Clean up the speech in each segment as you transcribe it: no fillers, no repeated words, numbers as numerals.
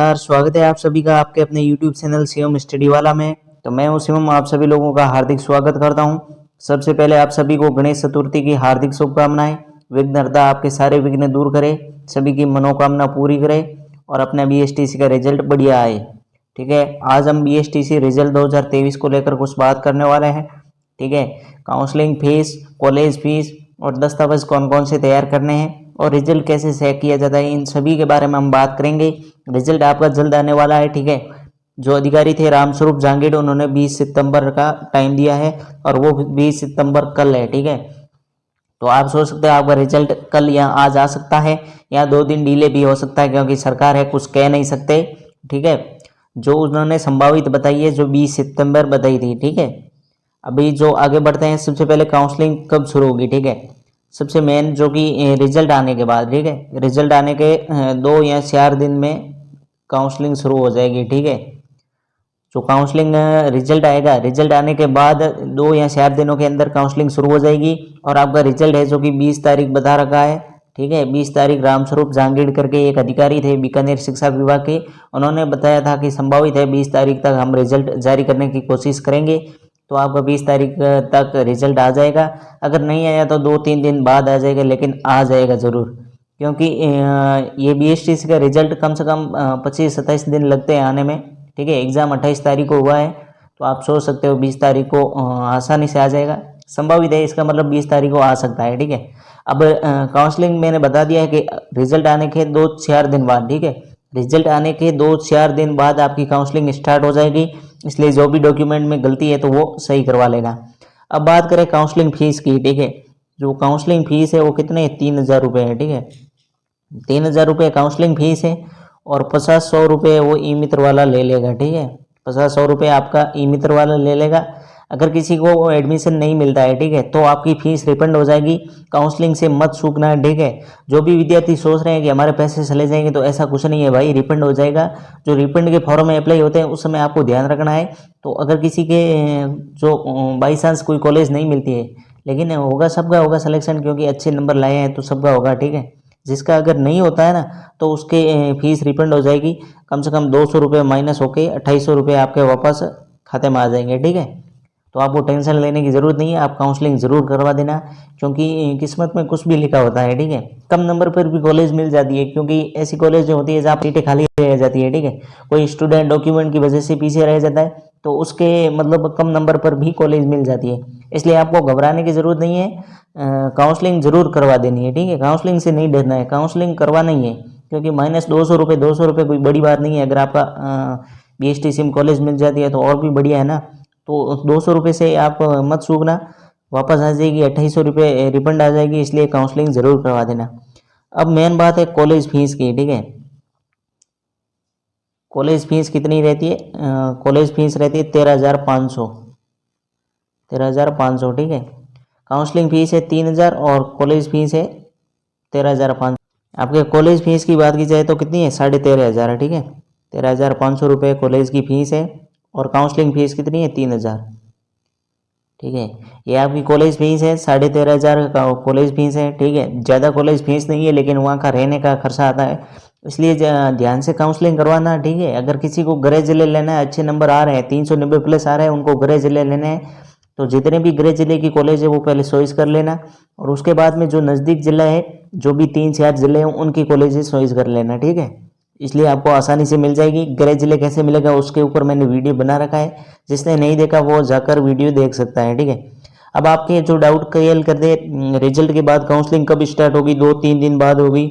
यार स्वागत है आप सभी का आपके अपने YouTube चैनल शिवम स्टडी वाला में। तो मैं हूं शिवम, आप सभी लोगों का हार्दिक स्वागत करता हूं। सबसे पहले आप सभी को गणेश चतुर्थी की हार्दिक शुभकामनाएं। विघ्नहर्ता आपके सारे विघ्न दूर करे, सभी की मनोकामना पूरी करे और अपने BSTC का रिजल्ट बढ़िया आए। ठीक है, आज हम BSTC रिजल्ट 2023 को लेकर कुछ बात करने वाले हैं। ठीक है, काउंसलिंग फीस, कॉलेज फीस और दस्तावेज कौन कौन से तैयार करने हैं और रिजल्ट कैसे चेक किया जाता है, इन सभी के बारे में हम बात करेंगे। रिजल्ट आपका जल्द आने वाला है। ठीक है, जो अधिकारी थे रामस्वरूप जहांगीर, उन्होंने 20 सितंबर का टाइम दिया है और वो 20 सितंबर कल है। ठीक है, तो आप सोच सकते हैं आपका रिजल्ट कल या आज आ सकता है या 2 दिन डिले भी हो सकता है, क्योंकि सरकार है, कुछ कह नहीं सकते। ठीक है, जो उन्होंने संभावित बताई है, जो 20 सितंबर बताई थी। ठीक है, अभी जो आगे बढ़ते हैं, सबसे पहले काउंसलिंग कब शुरू होगी। ठीक है, सबसे मेन जो कि रिजल्ट आने के बाद, ठीक है, रिजल्ट आने के 2 या 4 दिन में काउंसलिंग शुरू हो जाएगी। ठीक है, जो काउंसलिंग रिजल्ट आएगा, रिजल्ट आने के बाद 2 या 4 दिनों के अंदर काउंसलिंग शुरू हो जाएगी और आपका रिजल्ट है जो कि 20 तारीख बता रखा है। ठीक है, 20 तारीख रामस्वरूप जहांगीर करके एक अधिकारी थे बीकानेर शिक्षा विभाग के, उन्होंने बताया था कि संभावित है 20 तारीख तक हम रिजल्ट जारी करने की कोशिश करेंगे। तो आपका 20 तारीख तक रिजल्ट आ जाएगा। अगर नहीं आया तो 2-3 दिन बाद आ जाएगा, लेकिन आ जाएगा ज़रूर, क्योंकि ये BSTC का रिजल्ट कम से कम 25-27 दिन लगते हैं आने में। ठीक है, एग्ज़ाम 28 तारीख को हुआ है, तो आप सोच सकते हो 20 तारीख को आसानी से आ जाएगा। संभावित है, इसका मतलब 20 तारीख को आ सकता है। ठीक है, अब काउंसलिंग मैंने बता दिया है कि रिजल्ट आने के 2-4 दिन बाद। ठीक है, रिजल्ट आने के 2-4 दिन बाद आपकी काउंसलिंग स्टार्ट हो जाएगी, इसलिए जो भी डॉक्यूमेंट में गलती है तो वो सही करवा लेना। अब बात करें काउंसलिंग फीस की। ठीक है, जो काउंसलिंग फीस है वो कितने 3,000 रुपये है। ठीक है, 3,000 रुपये काउंसलिंग फीस है और 50-100 रुपये वो ई मित्र वाला ले लेगा। ठीक है, 50-100 रुपये आपका ई मित्र वाला ले लेगा। अगर किसी को एडमिशन नहीं मिलता है, ठीक है, तो आपकी फीस रिफंड हो जाएगी। काउंसलिंग से मत चूकना। ठीक है, जो भी विद्यार्थी सोच रहे हैं कि हमारे पैसे चले जाएंगे, तो ऐसा कुछ नहीं है भाई, रिफंड हो जाएगा। जो रिफंड के फॉर्म में अप्लाई होते हैं उस समय आपको ध्यान रखना है। तो अगर किसी के जो बाई चांस कोई कॉलेज नहीं मिलती है, लेकिन होगा, सबका होगा सिलेक्शन, क्योंकि अच्छे नंबर लाए हैं तो सबका होगा। ठीक है, जिसका अगर नहीं होता है ना, तो उसके फीस रिफंड हो जाएगी। कम से कम 200 रुपये माइनस होके 2800 रुपये आपके वापस खाते में आ जाएंगे। ठीक है, तो आपको टेंशन लेने की ज़रूरत नहीं है, आप काउंसलिंग ज़रूर करवा देना, क्योंकि किस्मत में कुछ भी लिखा होता है। ठीक है, कम नंबर पर भी कॉलेज मिल जाती है, क्योंकि ऐसी कॉलेज जो होती है जहाँ सीटें खाली रह जाती है। ठीक है, कोई स्टूडेंट डॉक्यूमेंट की वजह से पीछे रह जाता है, तो उसके मतलब कम नंबर पर भी कॉलेज मिल जाती है। इसलिए आपको घबराने की ज़रूरत नहीं है, काउंसलिंग ज़रूर करवा देनी है। ठीक है, काउंसलिंग से नहीं डरना है, काउंसलिंग करवाना ही है, क्योंकि माइनस 200 रुपये, 200 रुपये कोई बड़ी बात नहीं है। अगर आपका BSTC में कॉलेज मिल जाती है तो और भी बढ़िया है ना। तो 200 रुपये से आप मत चूकना, वापस आ जाएगी, 2800 रुपये रिफंड आ जाएगी, इसलिए काउंसलिंग ज़रूर करवा देना। अब मेन बात है कॉलेज फीस की। ठीक है, कॉलेज फीस कितनी रहती है? कॉलेज फीस रहती है 13,500, 13,500। ठीक है, काउंसलिंग फीस है 3,000 और कॉलेज फीस है 13,500। आपके कॉलेज फीस की बात की जाए तो कितनी है? 13,500 है। ठीक है, 13,500 रुपये कॉलेज की फीस है और काउंसलिंग फीस कितनी है? 3,000। ठीक है, ये आपकी कॉलेज फीस है, 13,500 का कॉलेज फीस है। ठीक है, ज़्यादा कॉलेज फीस नहीं है, लेकिन वहाँ का रहने का खर्चा आता है, इसलिए ध्यान से काउंसलिंग करवाना। ठीक है, अगर किसी को गृह जिले लेना है, अच्छे नंबर आ रहे हैं, 390 प्लस आ रहे हैं, उनको गृह जिले लेने हैं, तो जितने भी गृह जिले की कॉलेज है वो पहले चॉइस कर लेना, और उसके बाद में जो नज़दीक जिला है, जो भी 3-4 जिले हैं, उनकी कॉलेजेस चॉइस कर लेना। ठीक है, इसलिए आपको आसानी से मिल जाएगी। गृह जिले कैसे मिलेगा उसके ऊपर मैंने वीडियो बना रखा है, जिसने नहीं देखा वो जाकर वीडियो देख सकता है। ठीक है, अब आपके जो डाउट क्लियर कर दे, रिजल्ट के बाद काउंसलिंग कब स्टार्ट होगी? 2-3 दिन बाद होगी।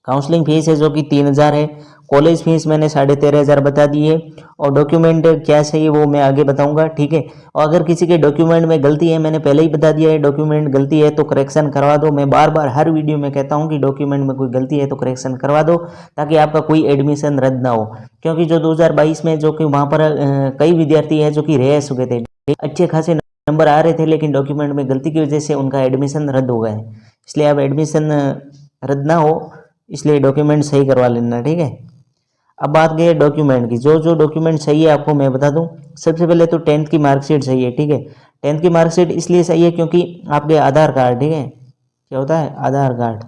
काउंसलिंग फीस है जो कि 3,000 है। कॉलेज फीस मैंने 13,500 बता दी है, और डॉक्यूमेंट क्या चाहिए वो मैं आगे बताऊंगा। ठीक है, और अगर किसी के डॉक्यूमेंट में गलती है, मैंने पहले ही बता दिया है, डॉक्यूमेंट गलती है तो करेक्शन करवा दो। मैं बार बार हर वीडियो में कहता हूँ कि डॉक्यूमेंट में कोई गलती है तो करेक्शन करवा दो, ताकि आपका कोई एडमिशन रद्द ना हो। क्योंकि जो 2022 में जो कि वहाँ पर कई विद्यार्थी हैं जो कि रह चुके थे, अच्छे खासे नंबर आ रहे थे, लेकिन डॉक्यूमेंट में गलती की वजह से उनका एडमिशन रद्द हो गया है। इसलिए अब एडमिशन रद्द ना हो, इसलिए डॉक्यूमेंट सही करवा लेना। ठीक है, अब बात गई डॉक्यूमेंट की। जो जो डॉक्यूमेंट चाहिए आपको मैं बता दूं। सबसे पहले तो 10th की मार्कशीट चाहिए। ठीक है, 10th की मार्कशीट इसलिए चाहिए क्योंकि आपके आधार कार्ड, ठीक है, क्या होता है? आधार कार्ड।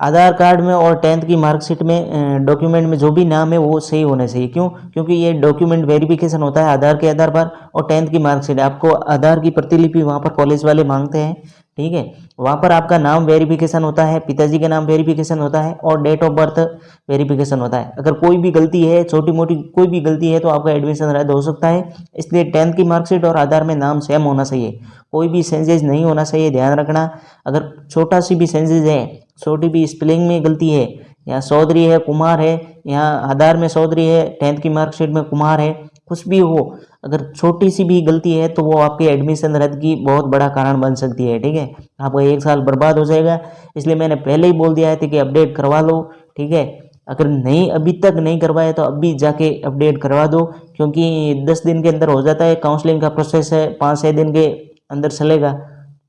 आधार कार्ड में और 10th की मार्कशीट में डॉक्यूमेंट में जो भी नाम है वो सही होना चाहिए। क्यों? क्योंकि ये डॉक्यूमेंट वेरिफिकेशन होता है आधार के आधार पर, और 10th की मार्कशीट आपको आधार की प्रतिलिपि वहाँ पर कॉलेज वाले मांगते हैं, ठीक है। वहाँ पर आपका नाम वेरिफिकेशन होता है, पिताजी का नाम वेरिफिकेशन होता है, और डेट ऑफ बर्थ वेरिफिकेशन होता है। अगर कोई भी गलती है, छोटी मोटी कोई भी गलती है, तो आपका एडमिशन रद्द हो सकता है। इसलिए 10th की मार्कशीट और आधार में नाम सेम होना चाहिए, कोई भी चेंजेज नहीं होना चाहिए, ध्यान रखना। अगर छोटा सी भी चेंजेज है, छोटी भी स्पेलिंग में गलती है, या चौधरी है कुमार है, यहाँ आधार में चौधरी है, 10th की मार्कशीट में कुमार है, कुछ भी हो, अगर छोटी सी भी गलती है तो वो आपके एडमिशन रद्द की बहुत बड़ा कारण बन सकती है, ठीक है। आपका 1 साल बर्बाद हो जाएगा। इसलिए मैंने पहले ही बोल दिया है कि अपडेट करवा लो, ठीक है। अगर नहीं, अभी तक नहीं करवाए तो अभी जाके अपडेट करवा दो, क्योंकि 10 दिन के अंदर हो जाता है। काउंसलिंग का प्रोसेस है, 5-6 दिन के अंदर चलेगा,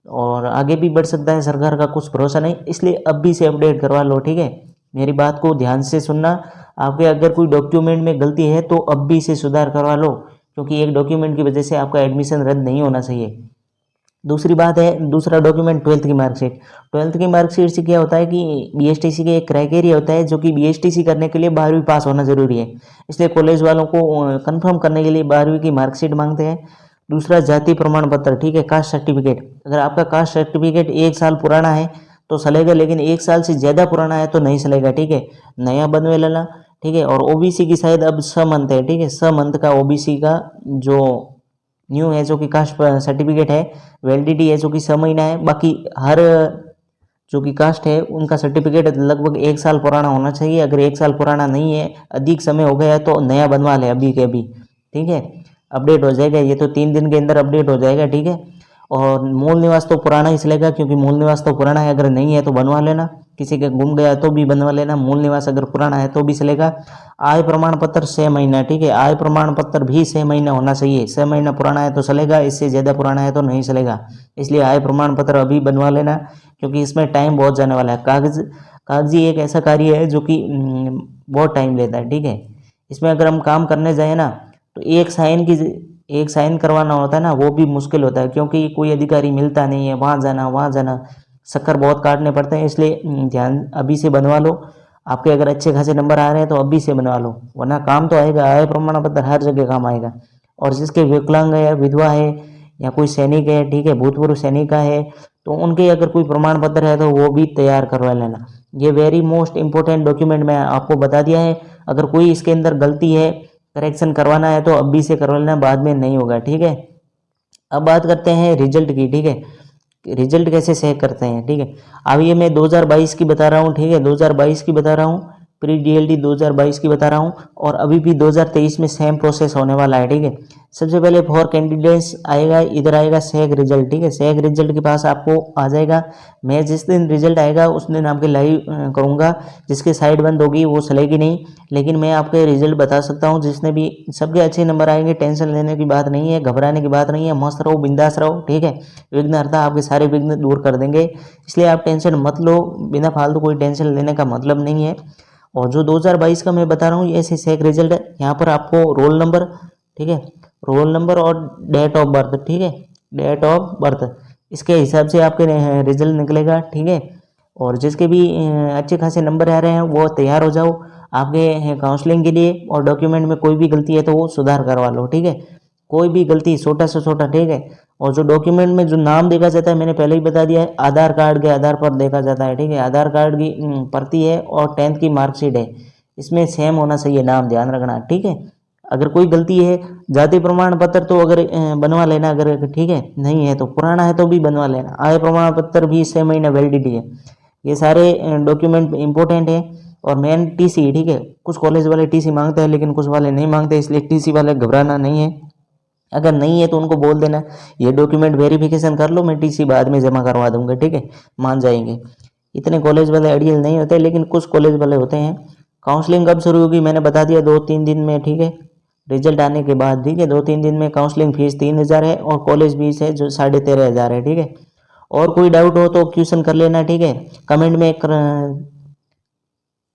और आगे भी बढ़ सकता है, सरकार का कुछ भरोसा नहीं। इसलिए अभी से अपडेट करवा लो, ठीक है। मेरी बात को ध्यान से सुनना। आपके अगर कोई डॉक्यूमेंट में गलती है तो अभी से सुधार करवा लो, क्योंकि एक डॉक्यूमेंट की वजह से आपका एडमिशन रद्द नहीं होना चाहिए। दूसरी बात है, दूसरा डॉक्यूमेंट 12th की मार्कशीट। 12th की मार्कशीट से क्या होता है कि बीएसटीसी के एक क्राइटेरिया होता है, जो कि बीएसटीसी करने के लिए 12वीं पास होना जरूरी है। इसलिए कॉलेज वालों को कंफर्म करने के लिए 12वीं की मार्कशीट मांगते हैं। दूसरा जाति प्रमाण पत्र, ठीक है, कास्ट सर्टिफिकेट। अगर आपका कास्ट सर्टिफिकेट 1 साल पुराना है तो चलेगा, लेकिन 1 साल से ज़्यादा पुराना है तो नहीं चलेगा, ठीक है। नया बनवा लेना, ठीक है। और ओबीसी की शायद अब 6 मंथ है, ठीक है, 6 मंथ का ओबीसी का जो न्यू है, जो कि कास्ट सर्टिफिकेट है, वैलिडिटी है जो कि 6 महीना है। बाकी हर जो कि कास्ट है उनका सर्टिफिकेट लगभग 1 साल पुराना होना चाहिए। अगर 1 साल पुराना नहीं है, अधिक समय हो गया है, तो नया बनवा ले अभी के अभी, ठीक है। अपडेट हो जाएगा, ये तो 3 दिन के अंदर अपडेट हो जाएगा, ठीक है। और मूल निवास तो पुराना ही चलेगा, क्योंकि मूल निवास तो पुराना है। अगर नहीं है तो बनवा लेना, किसी के गुम गया तो भी बनवा लेना। मूल निवास अगर पुराना है तो भी चलेगा। आय प्रमाण पत्र 6 महीना, ठीक है, आय प्रमाण पत्र भी 6 महीना होना चाहिए। 6 महीना पुराना है तो चलेगा, इससे ज़्यादा पुराना है तो नहीं चलेगा। इसलिए आय प्रमाण पत्र अभी बनवा लेना, क्योंकि इसमें टाइम बहुत जाने वाला है। कागजी एक ऐसा कार्य है जो कि बहुत टाइम लेता है, ठीक है। इसमें अगर हम काम करने जाए ना, तो एक साइन करवाना होता है ना, वो भी मुश्किल होता है, क्योंकि कोई अधिकारी मिलता नहीं है, वहाँ जाना, चक्कर बहुत काटने पड़ते हैं। इसलिए ध्यान अभी से बनवा लो। आपके अगर अच्छे खासे नंबर आ रहे हैं तो अभी से बनवा लो, वरना काम तो आएगा। आय प्रमाण पत्र हर जगह काम आएगा। और जिसके विकलांग है, विधवा है, या कोई सैनिक है, ठीक है, भूतपूर्व सैनिक का है, तो उनके अगर कोई प्रमाण पत्र है तो वो भी तैयार करवा लेना। ये वेरी मोस्ट इंपॉर्टेंट डॉक्यूमेंट मैं आपको बता दिया है। अगर कोई इसके अंदर गलती है, करेक्शन करवाना है, तो अभी से करवा लेना, बाद में नहीं होगा, ठीक है। अब बात करते हैं रिजल्ट की, ठीक है। रिजल्ट कैसे चेक करते हैं, ठीक है। अब ये मैं 2022 की बता रहा हूँ, ठीक है, 2022 की बता रहा हूँ, प्री डीएलडी 2022 की बता रहा हूँ। और अभी भी 2023 में सेम प्रोसेस होने वाला है, ठीक है। सबसे पहले फॉर कैंडिडेट्स आएगा, इधर आएगा सेक रिजल्ट, ठीक है। सेक रिजल्ट के पास आपको आ जाएगा। मैं जिस दिन रिजल्ट आएगा उस दिन आपके लाइव करूँगा। जिसकी साइड बंद होगी वो चलेगी नहीं, लेकिन मैं आपके रिजल्ट बता सकता हूँ। जिसने भी, सबके अच्छे नंबर आएंगे, टेंशन लेने की बात नहीं है, घबराने की बात नहीं है। मस्त रहो, बिंदास रहो, ठीक है। विघ्नहर्ता आपके सारे विघ्न दूर कर देंगे, इसलिए आप टेंशन मत लो। बिना फालतू कोई टेंशन लेने का मतलब नहीं है। और जो 2022 का मैं बता रहा हूँ, ये ऐसे सेक रिजल्ट है। यहाँ पर आपको रोल नंबर, ठीक है, रोल नंबर और डेट ऑफ बर्थ, ठीक है, डेट ऑफ बर्थ, इसके हिसाब से आपके रिजल्ट निकलेगा, ठीक है। और जिसके भी अच्छे खासे नंबर आ रहे हैं वो तैयार हो जाओ आपके काउंसलिंग के लिए। और डॉक्यूमेंट में कोई भी गलती है तो वो सुधार करवा लो, ठीक है। कोई भी गलती, छोटा से छोटा, ठीक है। और जो डॉक्यूमेंट में जो नाम देखा जाता है, मैंने पहले ही बता दिया है, आधार कार्ड के आधार पर देखा जाता है, ठीक है। आधार कार्ड की प्रति है और 10th की मार्कशीट है, इसमें सेम होना चाहिए नाम, ध्यान रखना, ठीक है। अगर कोई गलती है, जाति प्रमाण पत्र तो अगर बनवा लेना, अगर ठीक है, नहीं है तो पुराना है तो भी बनवा लेना। आय प्रमाण पत्र भी 6 महीना वैलिडिटी है। ये सारे डॉक्यूमेंट इंपॉर्टेंट है। और मेन टीसी, ठीक है, कुछ कॉलेज वाले टीसी मांगते हैं लेकिन कुछ वाले नहीं मांगते, इसलिए टीसी वाले घबराना नहीं है। अगर नहीं है तो उनको बोल देना ये डॉक्यूमेंट वेरिफिकेशन कर लो, मैं टीसी बाद में जमा करवा दूंगा, ठीक है, मान जाएंगे। इतने कॉलेज वाले आइडियल नहीं होते, लेकिन कुछ कॉलेज वाले होते हैं। काउंसलिंग कब शुरू होगी मैंने बता दिया, 2-3 दिन में, ठीक है, रिजल्ट आने के बाद, ठीक है। 2-3 दिन में काउंसलिंग फीस 3000 है, और कॉलेज फीस है जो 13,500 है, ठीक है। और कोई डाउट हो तो क्वेश्चन कर लेना, ठीक है, कमेंट में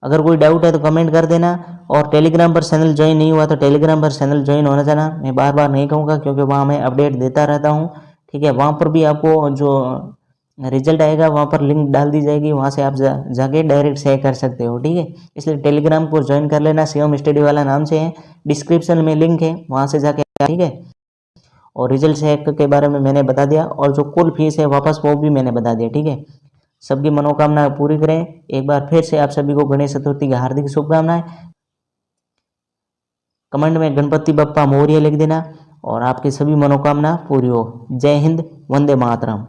अगर कोई डाउट है तो कमेंट कर देना। और टेलीग्राम पर चैनल ज्वाइन नहीं हुआ तो टेलीग्राम पर चैनल ज्वाइन होना चाहिए। मैं बार बार नहीं कहूँगा, क्योंकि वहाँ मैं अपडेट देता रहता हूँ, ठीक है। वहाँ पर भी आपको जो रिजल्ट आएगा, वहाँ पर लिंक डाल दी जाएगी, वहाँ से आप जाके डायरेक्ट शेयर कर सकते हो, ठीक है। इसलिए टेलीग्राम को ज्वाइन कर लेना, शिवम स्टडी वाला नाम से है, डिस्क्रिप्शन में लिंक है, वहाँ से जाके, ठीक है। और रिजल्ट चेक के बारे में मैंने बता दिया, और जो कुल फीस है वापस वो भी मैंने बता दिया, ठीक है। सबकी मनोकामना पूरी करें। एक बार फिर से आप सभी को गणेश चतुर्थी की हार्दिक शुभकामनाएं। कमेंट में गणपति बप्पा मोरया लिख देना और आपकी सभी मनोकामना पूरी हो। जय हिंद, वंदे मातरम।